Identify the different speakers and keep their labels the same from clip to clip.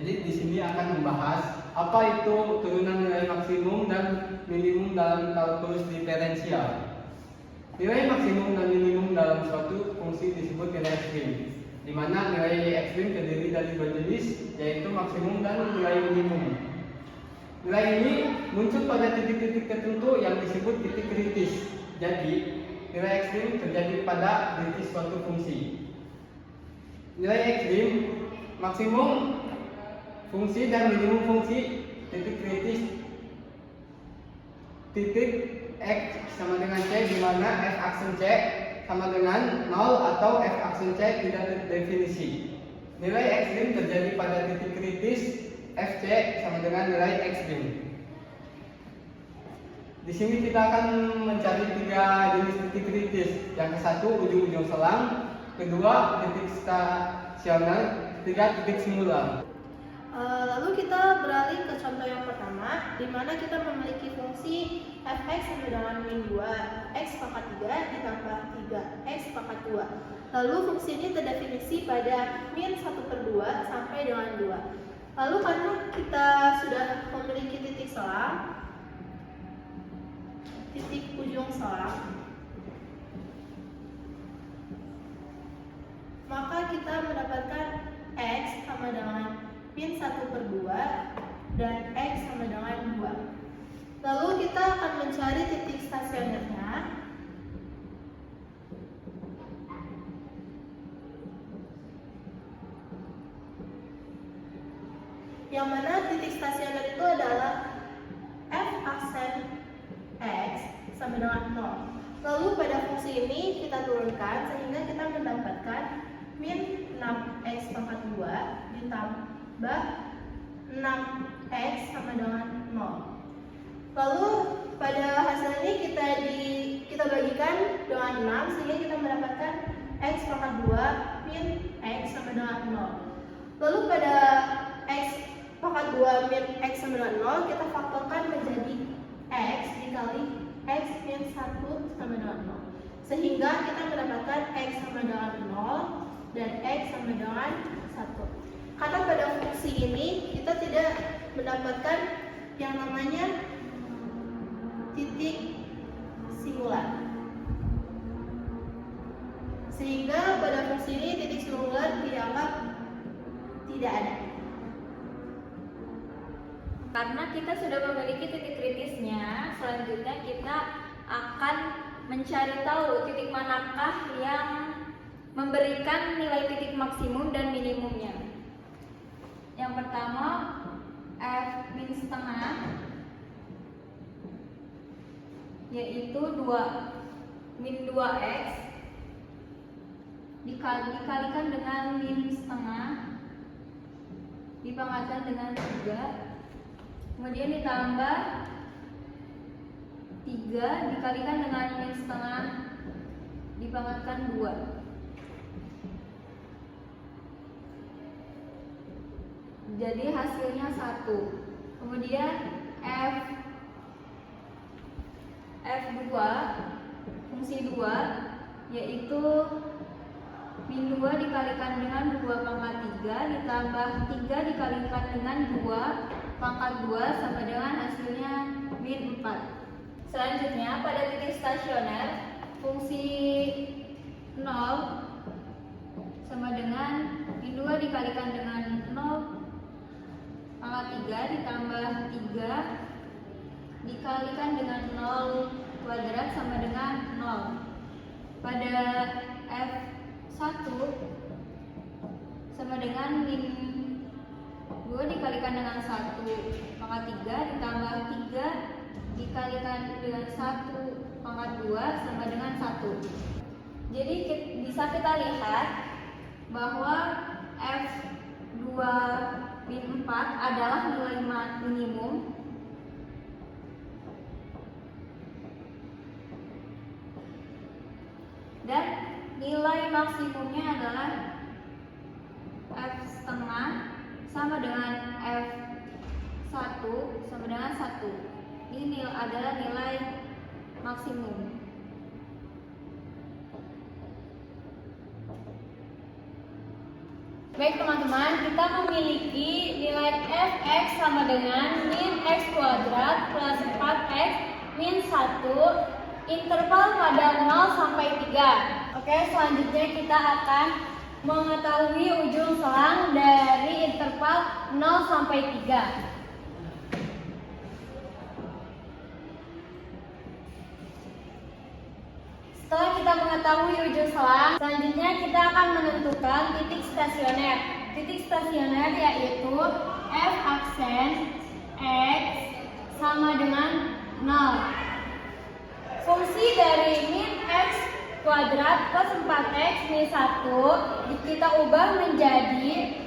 Speaker 1: Jadi di sini akan membahas apa itu turunan nilai maksimum dan minimum dalam kalkulus diferensial. Nilai maksimum dan minimum dalam suatu fungsi disebut nilai ekstrim, di mana nilai ekstrim terdiri dari dua jenis, yaitu maksimum dan nilai minimum. Nilai ini muncul pada titik-titik tertentu yang disebut titik kritis. Jadi, nilai ekstrim terjadi pada kritis suatu fungsi. Nilai ekstrim, maksimum fungsi dan minimum fungsi titik kritis titik X sama dengan C, di mana F aksen C sama dengan 0 atau F aksen C tidak terdefinisi. Nilai ekstrim terjadi pada titik kritis FC sama dengan nilai ekstrim. Di sini kita akan mencari tiga jenis titik kritis. Yang ke satu ujung-ujung selang, kedua titik stasioner, ketiga titik singular.
Speaker 2: Lalu kita beralih ke contoh yang pertama, di mana kita memiliki fungsi fx sama dengan min 2, x pangkat 3 ditambah 3x pangkat 2. Lalu fungsi ini terdefinisi pada min 1/2 sampai dengan 2. Lalu karena kita sudah memiliki titik selang, titik ujung selang, maka kita mendapatkan x sama dengan min 1/2 dan x sama dengan 2. Lalu kita akan mencari titik stasionernya. Yang mana titik stasioner itu adalah f aksen x sama dengan 0. Lalu pada fungsi ini kita turunkan sehingga kita mendapatkan min 6x pangkat 2 ditambah 6x sama dengan 0. Lalu pada hasil ini kita bagikan dengan 6 sehingga kita mendapatkan x pangkat 2 min x sama dengan 0. Lalu pada x pangkat 2 min x sama dengan 0 kita faktorkan menjadi x dikali x min 1 sama dengan 0. Sehingga kita mendapatkan x sama dengan 0 dan x sama dengan 1. Karena pada fungsi ini kita tidak mendapatkan yang namanya titik singular. Sehingga pada fungsi ini titik singular dianggap tidak ada.
Speaker 3: Karena kita sudah memiliki titik kritisnya, selanjutnya kita akan mencari tahu titik manakah yang memberikan nilai titik maksimum dan minimumnya. Yang pertama, F min setengah, yaitu 2 min 2x dikalikan dengan min setengah dipangkatkan dengan 3, kemudian ditambah 3 dikalikan dengan min setengah dipangkatkan 2. Jadi hasilnya 1. Kemudian F2 fungsi 2 yaitu min 2 dikalikan dengan 2 pangkat 3 ditambah 3 dikalikan dengan 2 pangkat 2 sama dengan hasilnya min 4. Selanjutnya pada titik stasioner fungsi 0 sama dengan min 2 dikalikan dengan 0 pangkat 3 ditambah 3 dikalikan dengan 0 kuadrat sama dengan 0. Pada F1 sama dengan min 2 dikalikan dengan 1 pangkat 3 ditambah 3 dikalikan dengan 1 pangkat 2 sama dengan 1. Jadi bisa kita lihat bahwa F2 min 4 adalah nilai minimum dan nilai maksimumnya adalah F setengah sama dengan F1 sama dengan 1. Ini adalah nilai maksimum. Baik teman-teman, kita memiliki nilai fx sama dengan min x kuadrat plus 4x min 1 interval pada 0 sampai 3. Oke, selanjutnya kita akan mengetahui ujung selang dari interval 0 sampai 3. Setelah kita mengetahui ujung selang, selanjutnya kita akan menentukan titik stasioner. Titik stasioner yaitu f aksen x sama dengan 0. Fungsi dari min x kuadrat plus 4x min 1 kita ubah menjadi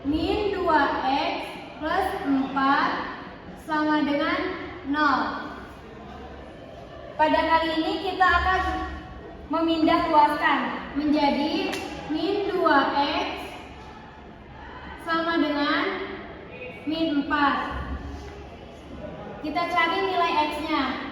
Speaker 3: min 2x plus 4 sama dengan 0. Pada kali ini kita akan memindah luaskan menjadi min 2x sama dengan min 4. Kita cari nilai x-nya.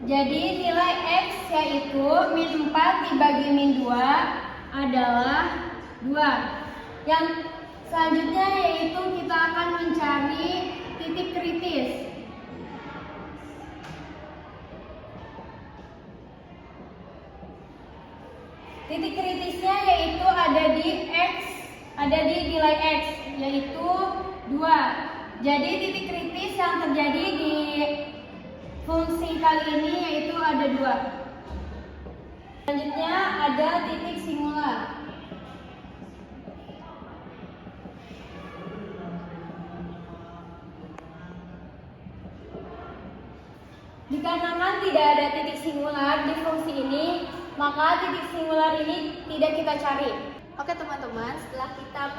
Speaker 3: Jadi nilai x yaitu min 4 dibagi min 2 adalah 2. Yang selanjutnya yaitu kita akan mencari titik kritis. Titik kritisnya yaitu ada di nilai x yaitu 2. Jadi titik kritis yang terjadi di fungsi kali ini yaitu ada 2. Selanjutnya ada titik singular. Dikarenakan tidak ada titik singular di fungsi ini, maka titik singular ini tidak kita cari.
Speaker 2: Oke teman-teman, setelah kita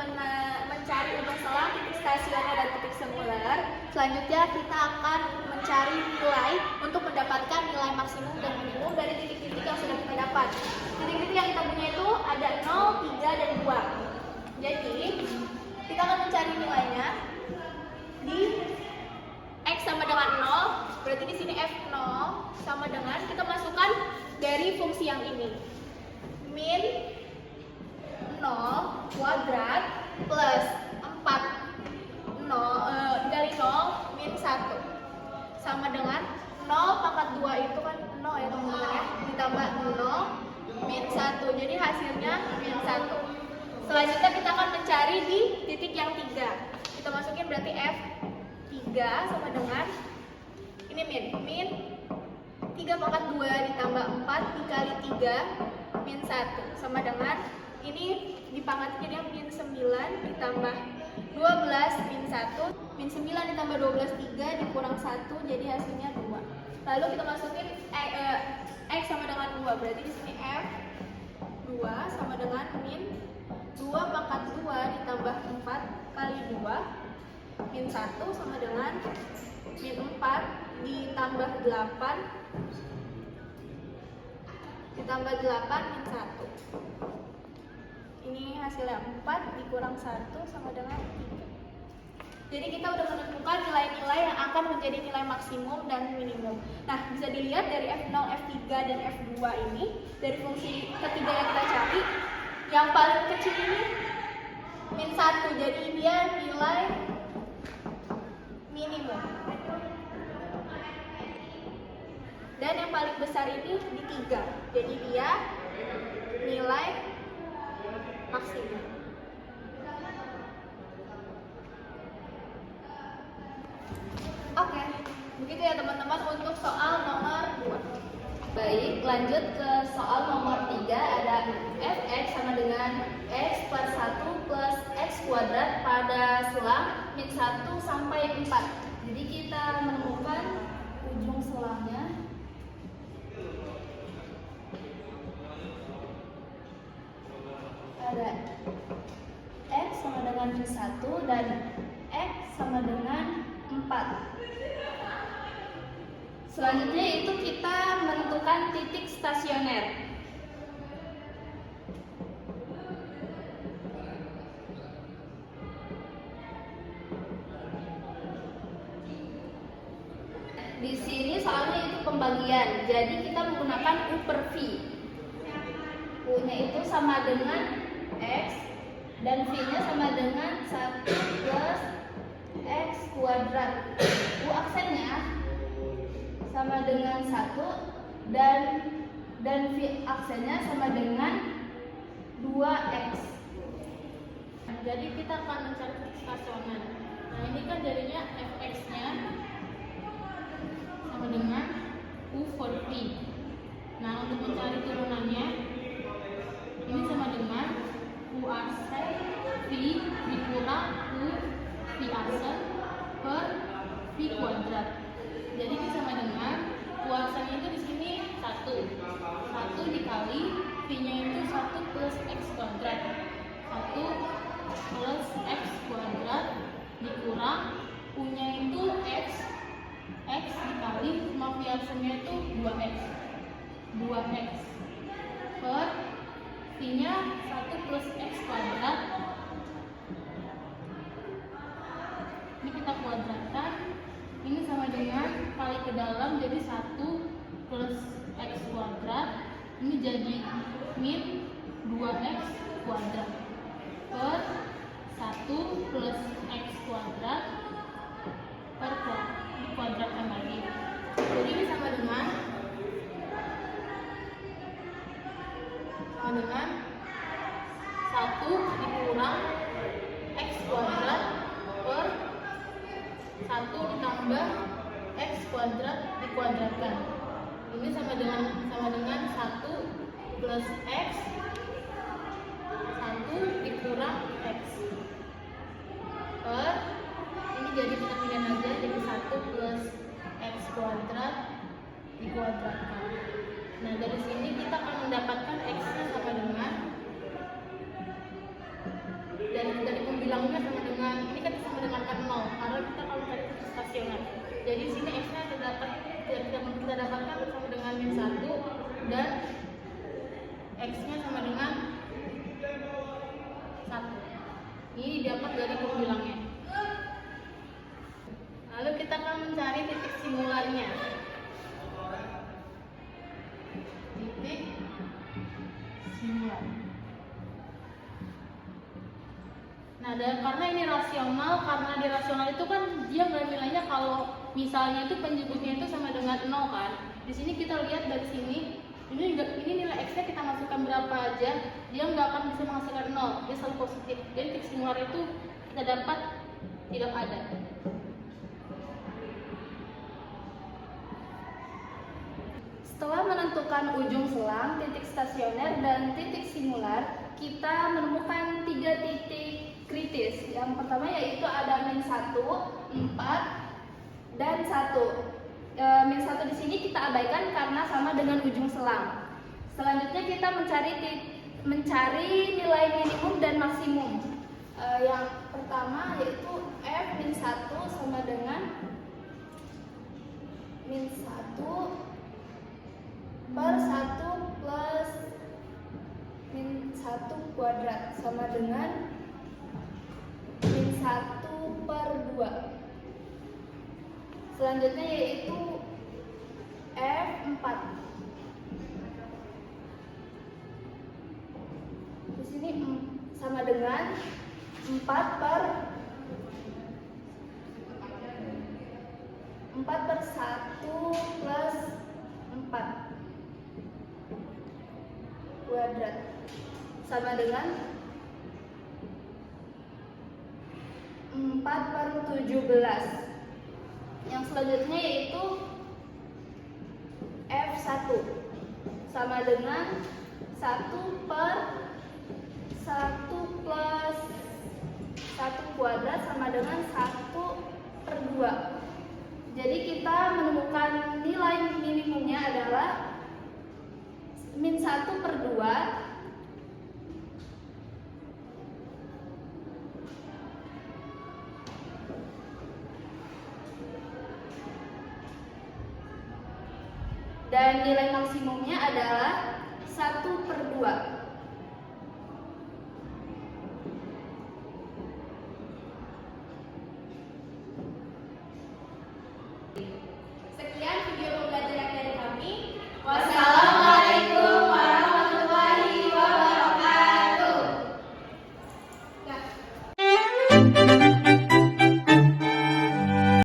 Speaker 2: mencari ujung selang, titik stasioner dan titik singular, selanjutnya kita akan mencari nilai untuk mendapatkan nilai maksimum dan minimum dari titik-titik yang sudah kita dapat. Titik-titik yang kita punya itu ada 0, 3, dan 2. Jadi, kita akan mencari nilainya di x sama dengan 0, berarti di sini f0 sama dengan kita masukkan dari fungsi yang ini. Min 0 kuadrat plus 4 dari 0 min 1 sama dengan 0 pangkat 2 itu kan 0 ya teman-teman ya, ditambah 0 min 1, jadi hasilnya min 1. Selanjutnya kita akan mencari di titik yang 3. Kita masukin berarti f3 sama dengan ini min 3 pangkat 2 ditambah 4 dikali 3 min 1 sama dengan ini dipangkat jadi min 9 ditambah 12 min 1 min 9 ditambah 12 3 dikurang 1 jadi hasilnya 2. Lalu kita masukin x sama dengan 2, berarti di sini f 2 sama dengan min 2 pangkat 2 ditambah 4 kali 2 min 1 sama dengan min 4 ditambah 8 ditambah 8 min 1. Ini hasilnya 4 dikurang 1 sama dengan 3. Jadi kita udah menentukan nilai-nilai yang akan menjadi nilai maksimum dan minimum. Nah, bisa dilihat dari F0, F3, dan F2 ini, dari fungsi ketiga yang kita cari, yang paling kecil ini min 1, jadi dia nilai minimum. Dan yang paling besar ini di 3, jadi dia nilai maksimum. Oke, begitu ya teman-teman untuk soal nomor 2.
Speaker 3: Baik, lanjut ke soal nomor 3. Ada fx sama dengan x per 1 plus x kuadrat pada selang min 1 sampai 4. Jadi kita menemukan ujung selangnya. Ada x sama dengan min 1 dan x sama dengan 4. Selanjutnya itu kita menentukan titik stasioner. Di sini pembagian. Jadi kita menggunakan U per V. U-nya itu sama dengan X dan V-nya sama dengan 1 plus X kuadrat. U aksennya sama dengan 1 dan V aksennya sama dengan 2X.
Speaker 2: Jadi kita akan mencari titik stasioner. Nah ini kan jadinya fx-nya sama dengan u per v. Nah untuk mencari turunannya ini sama dengan u aksen v dikurang u v aksen per v kuadrat. Jadi ini sama dengan u aksen itu di sini 1 dikali v-nya itu 1 plus x kuadrat. 1 plus x kuadrat dikurang u-nya itu x dikali sama v aksennya itu 2x per v-nya 1 plus x kuadrat. Ini kita kuadratkan, ini sama dengan kali ke dalam jadi 1 plus x kuadrat, ini jadi min 2x kuadrat per 1 plus x kuadrat per dikuadratkan lagi. Jadi ini sama dengan 1 dikurang x kuadrat per 1 ditambah x kuadrat dikuadratkan. Ini sama dengan 1 plus x, 1 dikurang x per, ini jadi kita pindah aja jadi 1 plus x kuadrat dikuadratkan. Nah dari sini kita akan mendapatkan x-nya sama dengan, dari pembilangnya sama dengan, ini kan sama dengan 0 karena kita kalau cari titik stasioner. Jadi di sini x-nya kita dapatkan sama dengan min 1 dan x-nya sama dengan 1. Ini didapat dari pembilangnya. Lalu kita akan mencari titik simularnya. Titik simular. Nah, karena ini rasional, karena di rasional itu kan dia nggak nilainya kalau misalnya itu penyebutnya itu sama dengan 0 kan. Di sini kita lihat dari sini, ini nilai x-nya kita masukkan berapa aja, dia nggak akan bisa menghasilkan 0, dia selalu positif. Jadi titik simular itu kita dapat tidak ada.
Speaker 3: Setelah menentukan ujung selang, titik stasioner, dan titik simular, kita menemukan 3 titik kritis. Yang pertama yaitu ada min 1, 4, dan 1. Min 1 di sini kita abaikan karena sama dengan ujung selang. Selanjutnya kita mencari nilai minimum dan maksimum. Yang pertama yaitu f min 1 sama dengan min 1 per 1 plus min 1 kuadrat sama dengan min 1 per 2. Selanjutnya yaitu F4. Di sini sama dengan 4 per 1 plus 4 kuadrat sama dengan 4 per 17. Yang selanjutnya yaitu F1 sama dengan 1 per 1 plus 1 kuadrat sama dengan 1 per 2. Jadi kita menemukan nilai minimumnya adalah min 1 per 2 dan nilai maksimumnya adalah 1 per 2.